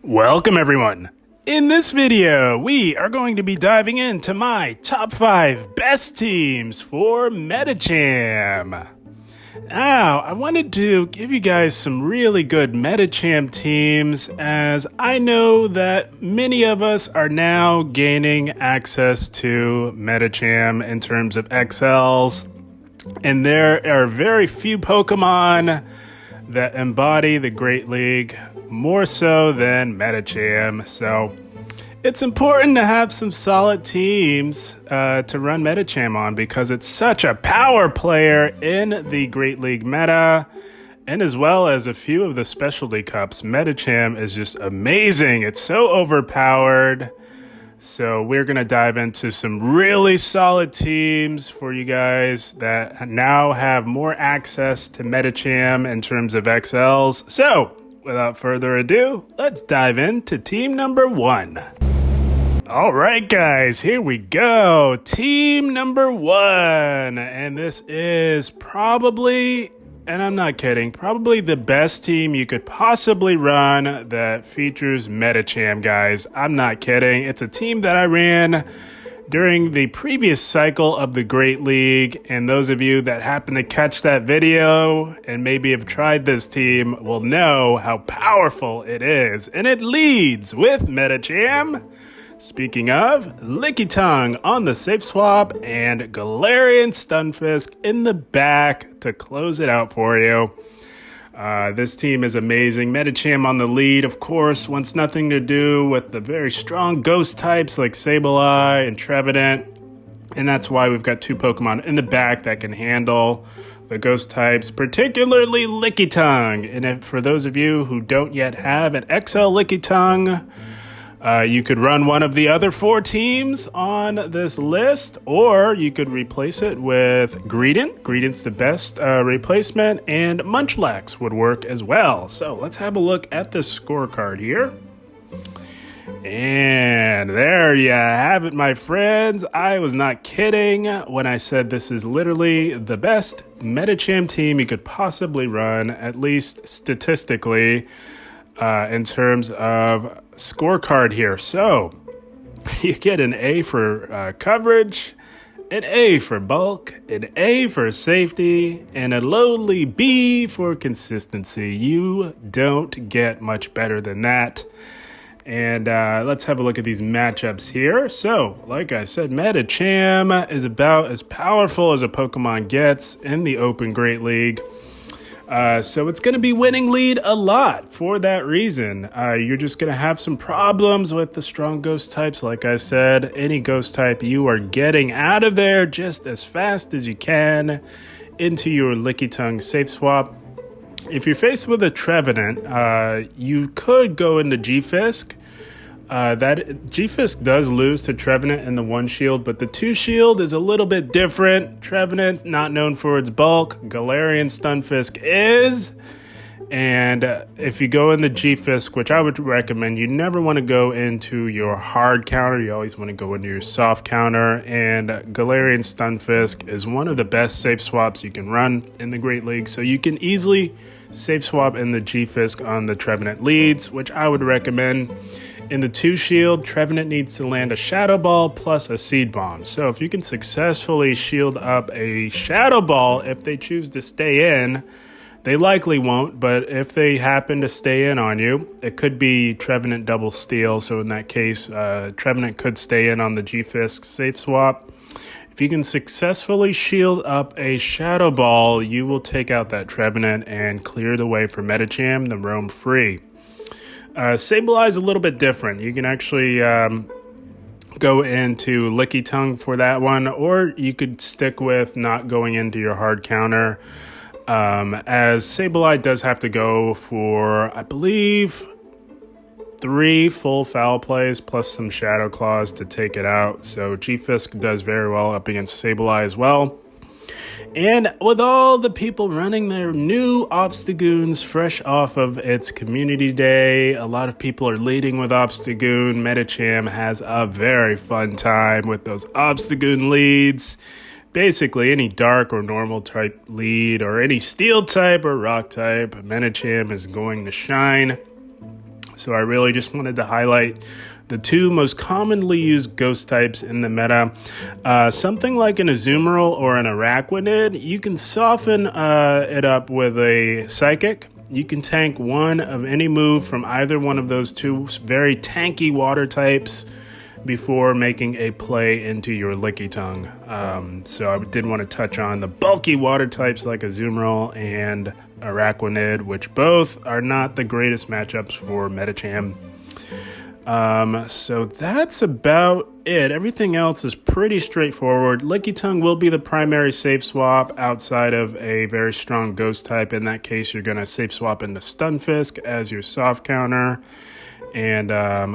Welcome everyone! In this video, we are going to be diving into my top 5 best teams for Medicham. Now, I wanted to give you guys some really good Medicham teams, as I know that many of us are now gaining access to Medicham in terms of XLs, and there are very few Pokemon that embody the Great League more so than Medicham. So it's important to have some solid teams to run Medicham on, because it's such a power player in the Great League meta, and as well as a few of the specialty cups. Medicham is just amazing. It's so overpowered. So we're going to dive into some really solid teams for you guys that now have more access to Medicham in terms of XLs. So without further ado, let's dive into team number 1. All right, guys, here we go. Team number 1. And this is probably, and I'm not kidding, probably the best team you could possibly run that features Medicham, guys. I'm not kidding. It's a team that I ran during the previous cycle of the Great League, and those of you that happen to catch that video and maybe have tried this team will know how powerful it is. And it leads with Medicham. Speaking of, Lickitung on the safe swap and Galarian Stunfisk in the back to close it out for you. This team is amazing. Medicham on the lead, of course, wants nothing to do with the very strong ghost types like Sableye and Trevenant. And that's why we've got 2 Pokemon in the back that can handle the ghost types, particularly Lickitung. And for those of you who don't yet have an XL Lickitung, you could run one of the other 4 teams on this list, or you could replace it with Greedent. Greedent's the best replacement, and Munchlax would work as well. So let's have a look at the scorecard here. And there you have it, my friends. I was not kidding when I said this is literally the best Medicham team you could possibly run, at least statistically, in terms of scorecard here. So you get an A for coverage, an A for bulk, an A for safety, and a lowly B for consistency. You don't get much better than that. And let's have a look at these matchups here. So, like I said, Medicham is about as powerful as a Pokemon gets in the Open Great League. So it's going to be winning lead a lot for that reason. You're just going to have some problems with the strong ghost types. Like I said, any ghost type you are getting out of there just as fast as you can into your Lickitung safe swap. If you're faced with a Trevenant, you could go into G-Fisk. That G-Fisk does lose to Trevenant in the 1 shield, but the 2 shield is a little bit different. Trevenant, not known for its bulk. Galarian Stunfisk is. And if you go in the G-Fisk, which I would recommend, you never want to go into your hard counter. You always want to go into your soft counter. And Galarian Stunfisk is one of the best safe swaps you can run in the Great League. So you can easily safe swap in the G-Fisk on the Trevenant leads, which I would recommend. In the 2 shield, Trevenant needs to land a Shadow Ball plus a Seed Bomb. So if you can successfully shield up a Shadow Ball, if they choose to stay in, they likely won't, but if they happen to stay in on you, it could be Trevenant double steal. So in that case, Trevenant could stay in on the G-Fisk safe swap. If you can successfully shield up a Shadow Ball, you will take out that Trevenant and clear the way for Medicham to roam free. Sableye is a little bit different. You can actually go into Lickitung for that one, or you could stick with not going into your hard counter, as Sableye does have to go for, I believe, 3 full foul plays plus some Shadow Claws to take it out. So G-Fisk does very well up against Sableye as well. And with all the people running their new Obstagoons fresh off of its community day, a lot of people are leading with Obstagoon. Medicham has a very fun time with those Obstagoon leads. Basically, any dark or normal type lead, or any steel type or rock type, Medicham is going to shine. So I really just wanted to highlight the two most commonly used ghost types in the meta. Something like an Azumarill or an Araquanid, you can soften it up with a Psychic. You can tank one of any move from either one of those two very tanky water types before making a play into your Lickitung. So I did want to touch on the bulky water types like Azumarill and Araquanid, which both are not the greatest matchups for Medicham. So that's about it. Everything else is pretty straightforward. Lickitung will be the primary safe swap outside of a very strong ghost type. In that case, you're going to safe swap into Stunfisk as your soft counter. And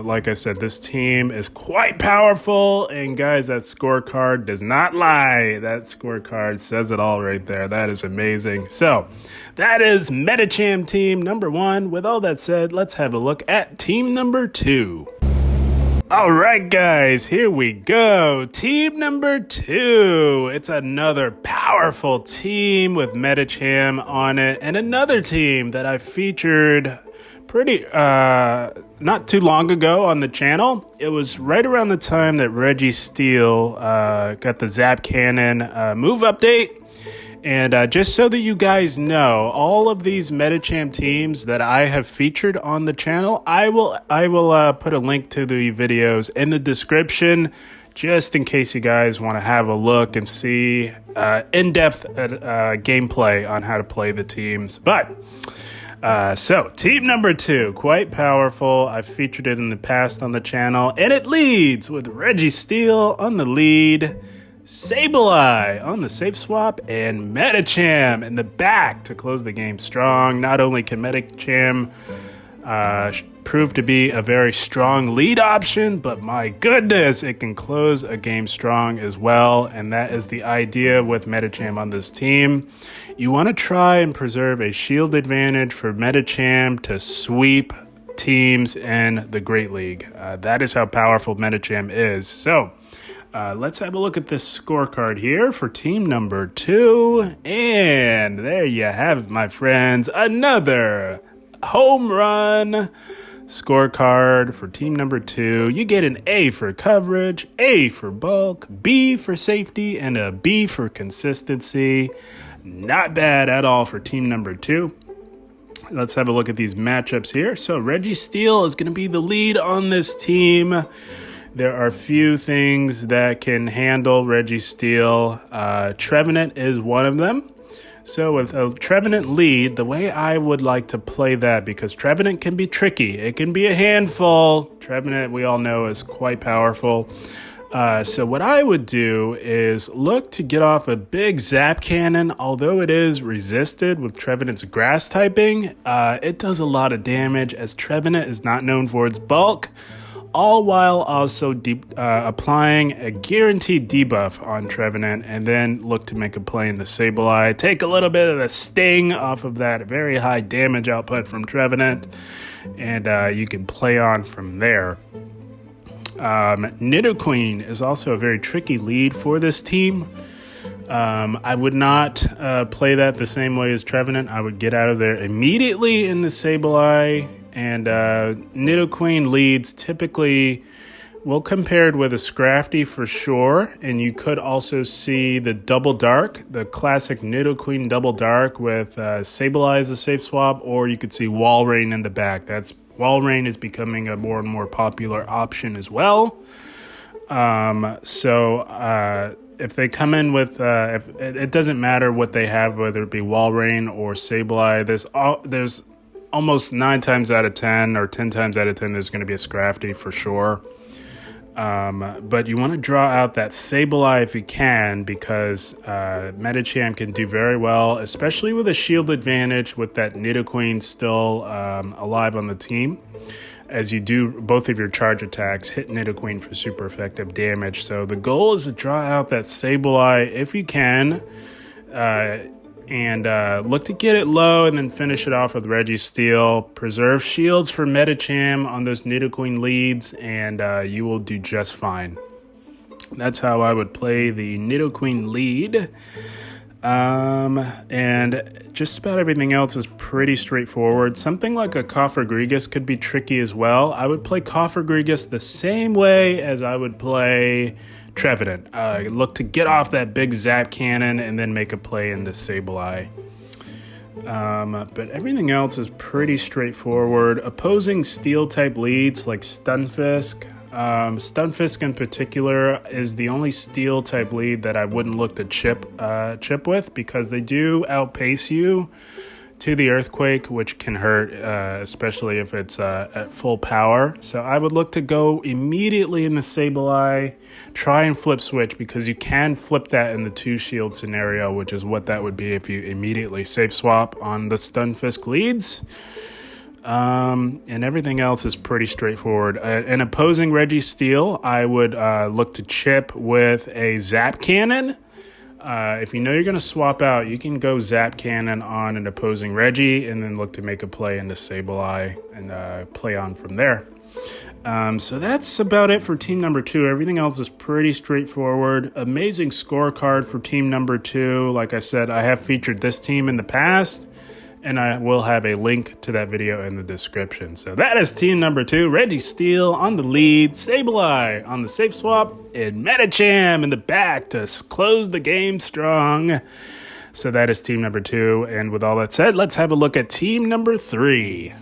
like I said, this team is quite powerful. And guys, that scorecard does not lie. That scorecard says it all right there. That is amazing. So that is Medicham team number 1. With all that said, let's have a look at team number 2. All right, guys, here we go. Team number 2. It's another powerful team with Medicham on it. And another team that I featured pretty not too long ago on the channel. It was right around the time that Registeel got the Zap Cannon move update. And just so that you guys know, all of these Medicham teams that I have featured on the channel, I will put a link to the videos in the description, just in case you guys want to have a look and see in-depth gameplay on how to play the teams. But so team number 2, quite powerful. I've featured it in the past on the channel, and it leads with Registeel on the lead, Sableye on the safe swap, and Medicham in the back to close the game strong. Not only can Medicham prove to be a very strong lead option, but my goodness, it can close a game strong as well. And that is the idea with Medicham on this team. You want to try and preserve a shield advantage for Medicham to sweep teams in the Great League. That is how powerful Medicham is. So let's have a look at this scorecard here for team number 2. And there you have it, my friends. Another home run scorecard for team number 2. You get an A for coverage, A for bulk, B for safety, and a B for consistency. Not bad at all for team number 2. Let's have a look at these matchups here. So Registeel is going to be the lead on this team. There are few things that can handle Registeel. Trevenant is one of them. So with a Trevenant lead, the way I would like to play that, because Trevenant can be tricky. It can be a handful. Trevenant, we all know, is quite powerful. So what I would do is look to get off a big Zap Cannon. Although it is resisted with Trevenant's grass typing, it does a lot of damage as Trevenant is not known for its bulk. All while also applying a guaranteed debuff on Trevenant, and then look to make a play in the Sableye. Take a little bit of the sting off of that very high damage output from Trevenant, and you can play on from there. Nidoqueen is also a very tricky lead for this team. I would not play that the same way as Trevenant. I would get out of there immediately in the Sableye. And Nidoqueen leads typically, well, compared with a Scrafty for sure. And you could also see the Double Dark, the classic Nidoqueen Double Dark with Sableye as a safe swap, or you could see Walrein in the back. Walrein is becoming a more and more popular option as well. If they come in with, it doesn't matter what they have, whether it be Walrein or Sableye, there's almost 9 times out of 10 or 10 times out of 10, there's going to be a Scrafty for sure. But you want to draw out that Sableye if you can, because Medicham can do very well, especially with a shield advantage with that Nidoqueen still alive on the team. As you do both of your charge attacks, hit Nidoqueen for super effective damage. So the goal is to draw out that Sableye if you can. And look to get it low and then finish it off with Registeel. Preserve shields for Medicham on those Nidoqueen leads, and you will do just fine. That's how I would play the Nidoqueen lead. And just about everything else is pretty straightforward. Something like a Coffer could be tricky as well. I would play Coffer the same way as I would play Trevenant. Look to get off that big zap cannon and then make a play into Sableye. But everything else is pretty straightforward. Opposing steel type leads like Stunfisk. Stunfisk in particular is the only steel type lead that I wouldn't look to chip with, because they do outpace you to the Earthquake, which can hurt, especially if it's at full power. So I would look to go immediately in the Sableye, try and flip switch, because you can flip that in the 2-shield scenario, which is what that would be if you immediately safe swap on the Stunfisk leads. And everything else is pretty straightforward. An opposing Registeel, I would look to chip with a Zap Cannon. If you know you're going to swap out, you can go Zap Cannon on an opposing Reggie and then look to make a play into Sableye and play on from there. So that's about it for team number 2. Everything else is pretty straightforward. Amazing scorecard for team number 2. Like I said, I have featured this team in the past, and I will have a link to that video in the description. So that is team number 2. Registeel on the lead, Sableye on the safe swap, and Medicham in the back to close the game strong. So that is team number 2. And with all that said, let's have a look at team number 3.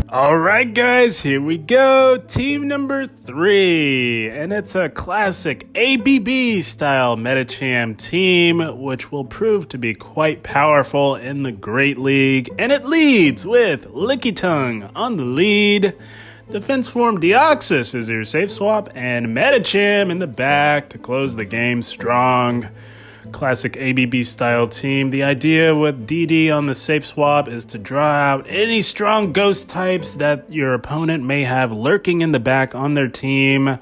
All right, guys, here we go. Team number 3, and it's a classic ABB style Medicham team, which will prove to be quite powerful in the Great League. And it leads with Lickitung on the lead. Defense Form Deoxys is your safe swap, and Medicham in the back to close the game strong. Classic ABB style team. The idea with DD on the safe swap is to draw out any strong ghost types that your opponent may have lurking in the back on their team.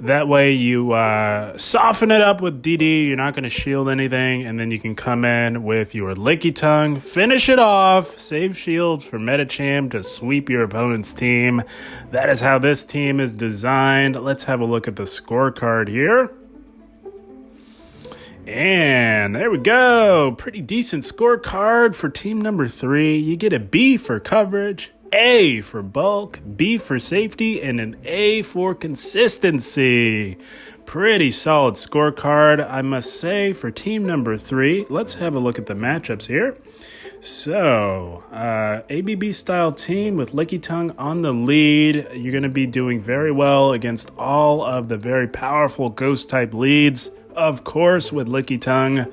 That way you soften it up with DD. You're not going to shield anything, and then you can come in with your Lickitung, finish it off, save shields for Medicham to sweep your opponent's team. That is how this team is designed. Let's have a look at the scorecard here. And there we go. Pretty decent scorecard for team number 3. You get a B for coverage, A for bulk, B for safety, and an A for consistency. Pretty solid scorecard, I must say, for team number 3. Let's have a look at the matchups here. So, ABB style team with Lickitung on the lead. You're going to be doing very well against all of the very powerful ghost type leads. Of course, with Lickitung,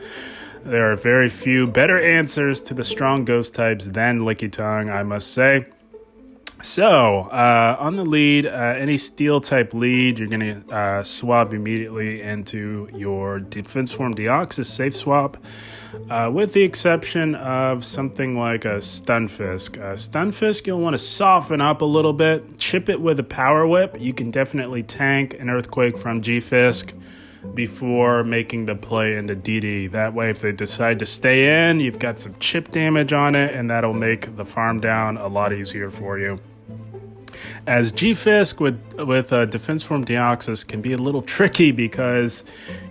there are very few better answers to the strong ghost types than Lickitung, I must say. So, on the lead, any steel type lead, you're going to swap immediately into your Defense Form Deoxys safe swap, with the exception of something like a Stunfisk. Stunfisk, you'll want to soften up a little bit, chip it with a Power Whip. You can definitely tank an Earthquake from G-Fisk before making the play into DD. That way, if they decide to stay in, you've got some chip damage on it, and that'll make the farm down a lot easier for you. As G-Fisk with Defense Form Deoxys can be a little tricky because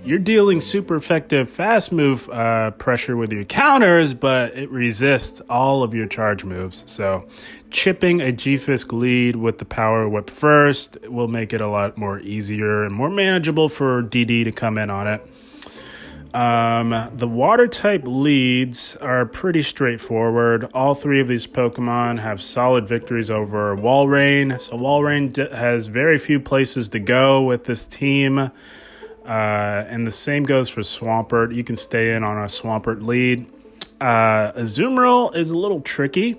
you're dealing super effective fast move pressure with your counters, but it resists all of your charge moves. So chipping a G-Fisk lead with the Power Whip first will make it a lot more easier and more manageable for DD to come in on it. The water type leads are pretty straightforward. All 3 of these Pokemon have solid victories over Walrein. So Walrein has very few places to go with this team. And the same goes for Swampert. You can stay in on a Swampert lead. Azumarill is a little tricky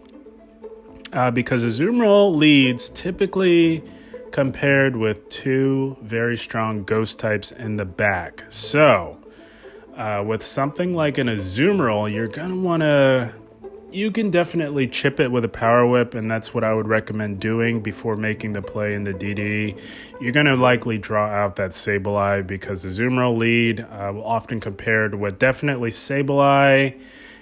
because Azumarill leads typically compared with 2 very strong ghost types in the back. So with something like an Azumarill, you're going to want to... You can definitely chip it with a Power Whip, and that's what I would recommend doing before making the play into DD. You're going to likely draw out that Sableye because the Azumarill lead will often compared with definitely Sableye.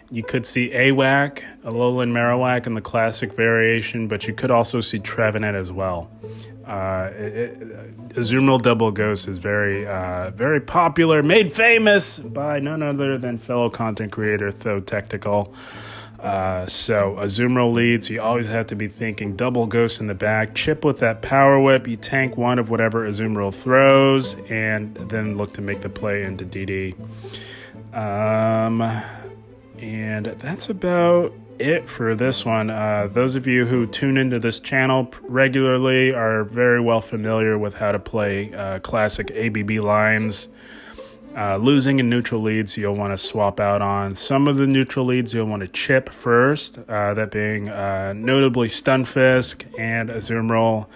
You could see Alolan Marowak in the classic variation, but you could also see Trevenant as well. Azumarill Double Ghost is very, very popular, made famous by none other than fellow content creator Tho Technical. So Azumarill leads, you always have to be thinking double ghost in the back, chip with that power whip, you tank one of whatever Azumarill throws, and then look to make the play into DD. And that's about it for this one. Those of you who tune into this channel regularly are very well familiar with how to play classic ABB lines. Losing in neutral leads you'll want to swap out on. Some of the neutral leads you'll want to chip first, that being notably Stunfisk and Azumarill,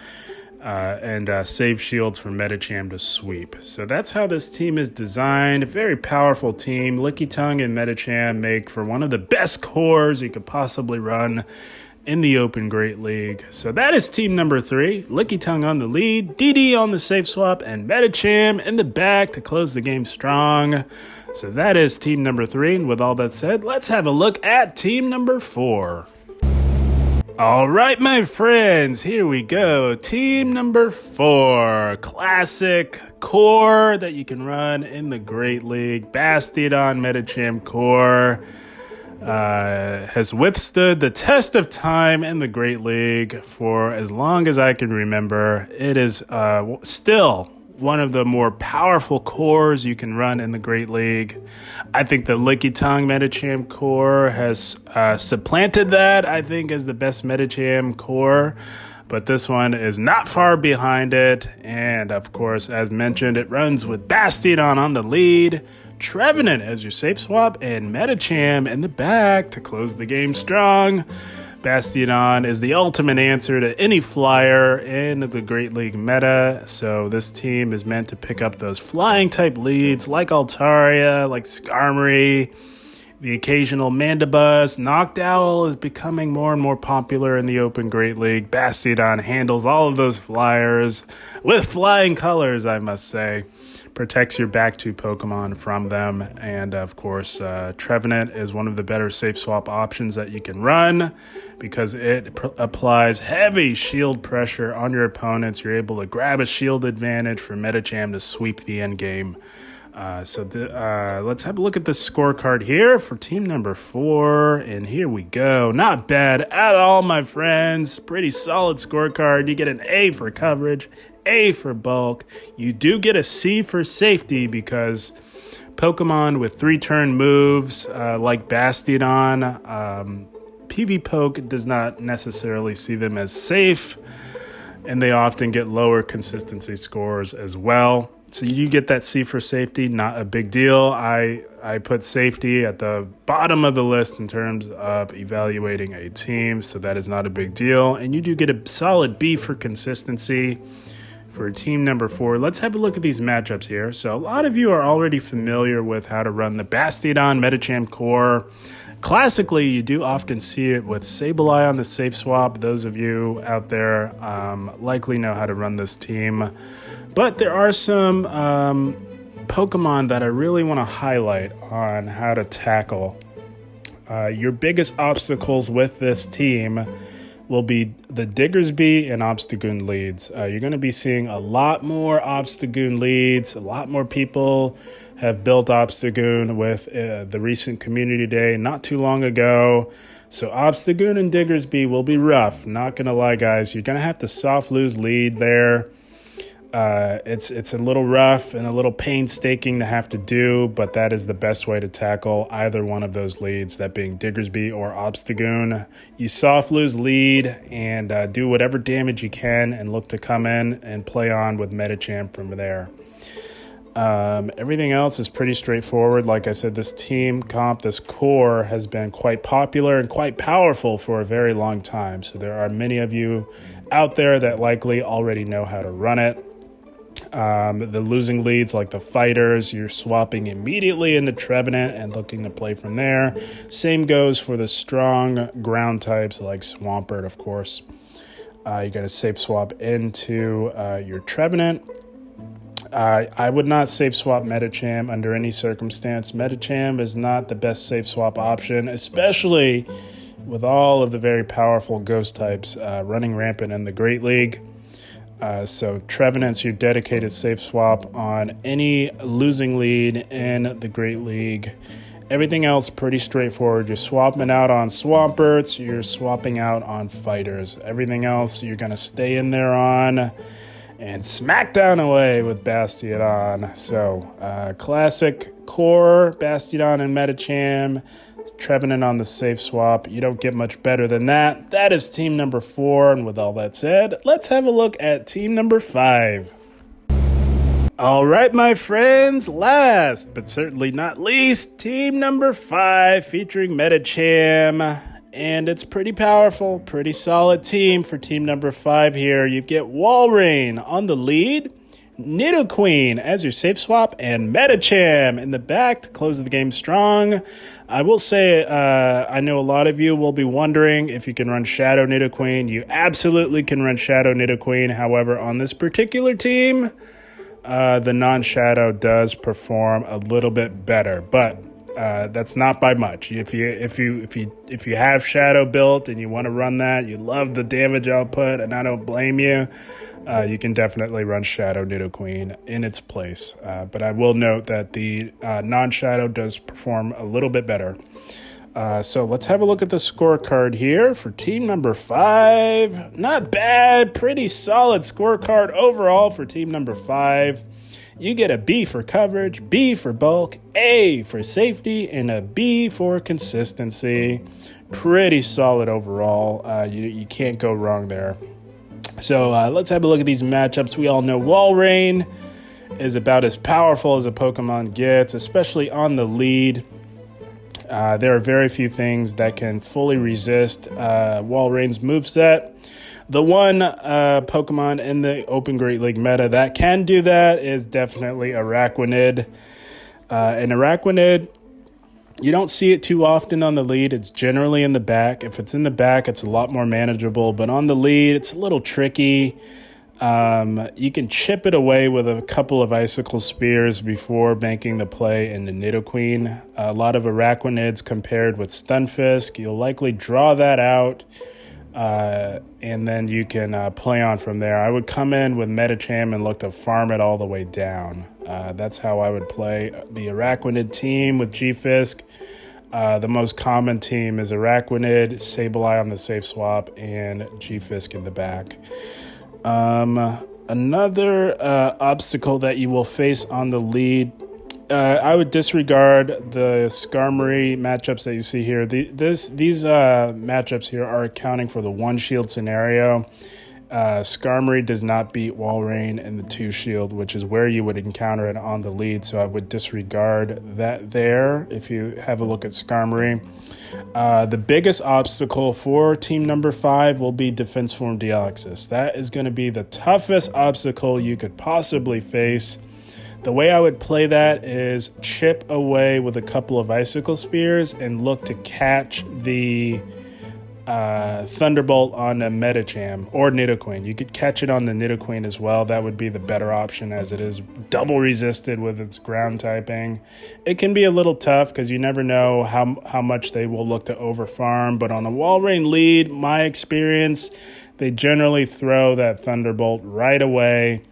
and save shields for Medicham to sweep. So that's how this team is designed. A very powerful team. Lickitung and Medicham make for one of the best cores you could possibly run in the Open Great League. So that is team number 3. Lickitung on the lead, DD on the safe swap, and Medicham in the back to close the game strong. So that is team number 3. And with all that said, let's have a look at team number 4. All right, my friends, here we go. Team number 4. Classic core that you can run in the Great League. Bastiodon Medicham core. Has withstood the test of time in the Great League for as long as I can remember. It is still one of the more powerful cores you can run in the Great League. I think the Lickitung Medicham core has supplanted that, I think, as the best Medicham core. But this one is not far behind it. And, of course, as mentioned, it runs with Bastiodon on the lead, Trevenant as your safe swap, and Medicham in the back to close the game strong. Bastiodon is the ultimate answer to any flyer in the Great League meta, so this team is meant to pick up those flying type leads like Altaria, like Skarmory, the occasional Mandibuzz. Noctowl is becoming more and more popular in the Open Great League. Bastiodon handles all of those flyers with flying colors, I must say. Protects your back 2 Pokemon from them. And of course, Trevenant is one of the better safe swap options that you can run because it applies heavy shield pressure on your opponents. You're able to grab a shield advantage for Medicham to sweep the end game. Let's have a look at the scorecard here for team number 4. And here we go. Not bad at all, my friends. Pretty solid scorecard. You get an A for coverage, A for bulk. You do get a C for safety because Pokemon with 3-turn moves like Bastiodon, PvPoke does not necessarily see them as safe, and they often get lower consistency scores as well. So you get that C for safety, not a big deal. I put safety at the bottom of the list in terms of evaluating a team, so that is not a big deal. And you do get a solid B for consistency for team number 4. Let's have a look at these matchups here. So a lot of you are already familiar with how to run the Bastiodon Medicham core. Classically, you do often see it with Sableye on the safe swap. Those of you out there likely know how to run this team. But there are some Pokemon that I really want to highlight on how to tackle. Your biggest obstacles with this team will be the Diggersby and Obstagoon leads. You're going to be seeing a lot more Obstagoon leads. A lot more people have built Obstagoon with the recent community day not too long ago. So Obstagoon and Diggersby will be rough. Not going to lie, guys. You're going to have to soft lose lead there. It's a little rough and a little painstaking to have to do, but that is the best way to tackle either one of those leads, that being Diggersby or Obstagoon. You soft lose lead and do whatever damage you can and look to come in and play on with Medicham from there. Everything else is pretty straightforward. Like I said, this team comp, this core has been quite popular and quite powerful for a very long time. So there are many of you out there that likely already know how to run it. The losing leads like the fighters, you're swapping immediately into Trevenant and looking to play from there. Same goes for the strong ground types like Swampert, of course. You got to safe swap into your Trevenant. I would not safe swap Medicham under any circumstance. Medicham is not the best safe swap option, especially with all of the very powerful ghost types running rampant in the Great League. So Trevenant's your dedicated safe swap on any losing lead in the Great League. Everything else pretty straightforward. You're swapping out on Swamperts, you're swapping out on Fighters. Everything else you're going to stay in there on and smack down away with Bastiodon. So classic core, Bastiodon and Medicham. Trevenant on the safe swap. You don't get much better than that. That is team number 4. And with all that said, let's have a look at team number 5. All right, my friends, last but certainly not least, team number 5 featuring Medicham. And it's pretty powerful, pretty solid team for team number 5 here. You get Walrein on the lead, Nidoqueen as your safe swap, and Medicham in the back to close the game strong. I will say, I know a lot of you will be wondering if you can run Shadow Nidoqueen. You absolutely can run Shadow Nidoqueen. However, on this particular team, the non-Shadow does perform a little bit better, but that's not by much. If you have Shadow built and you want to run that, you love the damage output, and I don't blame you. You can definitely run Shadow Nidoqueen in its place. But I will note that the non-Shadow does perform a little bit better. So let's have a look at the scorecard here for team number 5. Not bad. Pretty solid scorecard overall for team number 5. You get a B for coverage, B for bulk, A for safety, and a B for consistency. Pretty solid overall. You can't go wrong there. So let's have a look at these matchups. We all know Walrein is about as powerful as a Pokemon gets, especially on the lead. There are very few things that can fully resist Walrein's moveset. The one Pokemon in the Open Great League meta that can do that is definitely Araquanid. And Araquanid, you don't see it too often on the lead. It's generally in the back. If it's in the back, it's a lot more manageable. But on the lead, it's a little tricky. You can chip it away with a couple of Icicle Spears before making the play into Nidoqueen. A lot of Araquanids compared with Stunfisk. You'll likely draw that out, and then you can play on from there. I would come in with Medicham and look to farm it all the way down. That's how I would play the Araquanid team with G-Fisk. The most common team is Araquanid, Sableye on the safe swap, and G-Fisk in the back. Another obstacle that you will face on the lead, I would disregard the Skarmory matchups that you see here. These matchups here are accounting for the one shield scenario. Skarmory does not beat Walrein in the 2 shield, which is where you would encounter it on the lead. So I would disregard that there if you have a look at Skarmory. The biggest obstacle for team number 5 will be Defense Form Deoxys. That is going to be the toughest obstacle you could possibly face. The way I would play that is chip away with a couple of Icicle Spears and look to catch the Thunderbolt on the Medicham or Nidoqueen. You could catch it on the Nidoqueen as well. That would be the better option, as it is double resisted with its ground typing. It can be a little tough because you never know how much they will look to overfarm, but on the Walrein lead, my experience, they generally throw that Thunderbolt right away.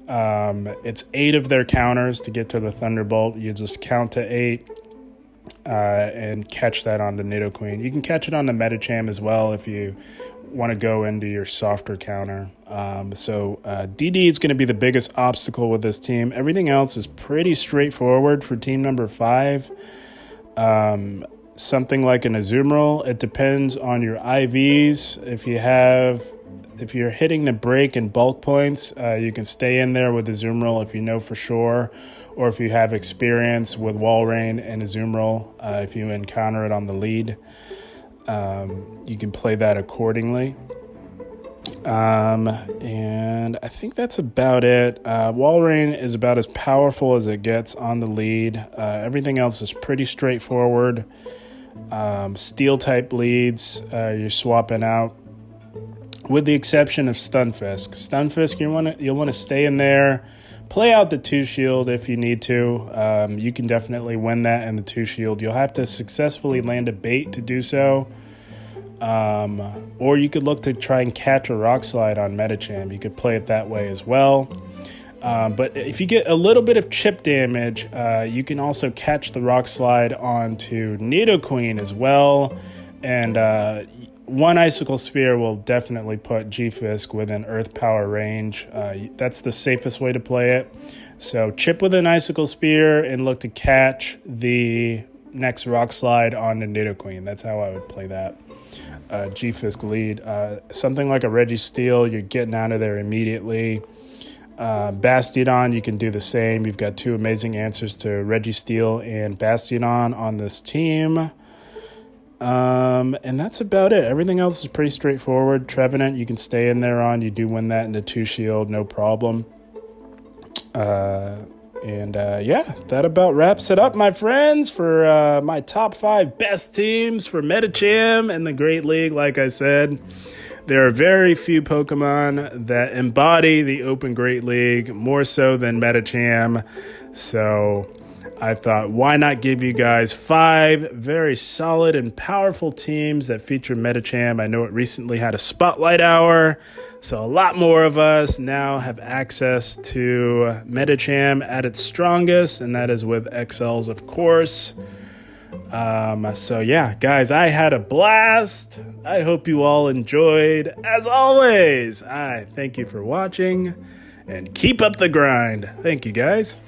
It's 8 of their counters to get to the Thunderbolt. You just count to 8 and catch that on the Nidoqueen. You can catch it on the Medicham as well if you want to go into your softer counter. So DD is going to be the biggest obstacle with this team. Everything else is pretty straightforward for team number 5. Something like an Azumarill, it depends on your IVs. If you're hitting the break and bulk points, you can stay in there with Azumarill if you know for sure, or if you have experience with Walrein and Azumarill, if you encounter it on the lead, you can play that accordingly. And I think that's about it. Walrein is about as powerful as it gets on the lead. Everything else is pretty straightforward. Steel type leads, you're swapping out, with the exception of Stunfisk. Stunfisk, you'll want to stay in there, play out the 2 shield if you need to. You can definitely win that in the 2 shield. You'll have to successfully land a bait to do so. Or you could look to try and catch a Rock Slide on Medicham. You could play it that way as well. But if you get a little bit of chip damage, you can also catch the Rock Slide onto Nidoqueen as well. And one Icicle Spear will definitely put G-Fisk within Earth Power range. That's the safest way to play it. So chip with an Icicle Spear and look to catch the next Rock Slide on the Nidoqueen. That's how I would play that. G-Fisk lead. Something like a Registeel, you're getting out of there immediately. Bastiodon, you can do the same. You've got two amazing answers to Registeel and Bastiodon on this team. And that's about it. Everything else is pretty straightforward. Trevenant, you can stay in there on. You do win that into 2 shield, no problem. Yeah, that about wraps it up, my friends, for my top 5 best teams for Medicham and the Great League. Like I said, there are very few Pokemon that embody the Open Great League more so than Medicham. So I thought, why not give you guys 5 very solid and powerful teams that feature Medicham. I know it recently had a spotlight hour, so a lot more of us now have access to Medicham at its strongest, and that is with XLs, of course. So yeah, guys, I had a blast. I hope you all enjoyed. As always, I thank you for watching, and keep up the grind. Thank you, guys.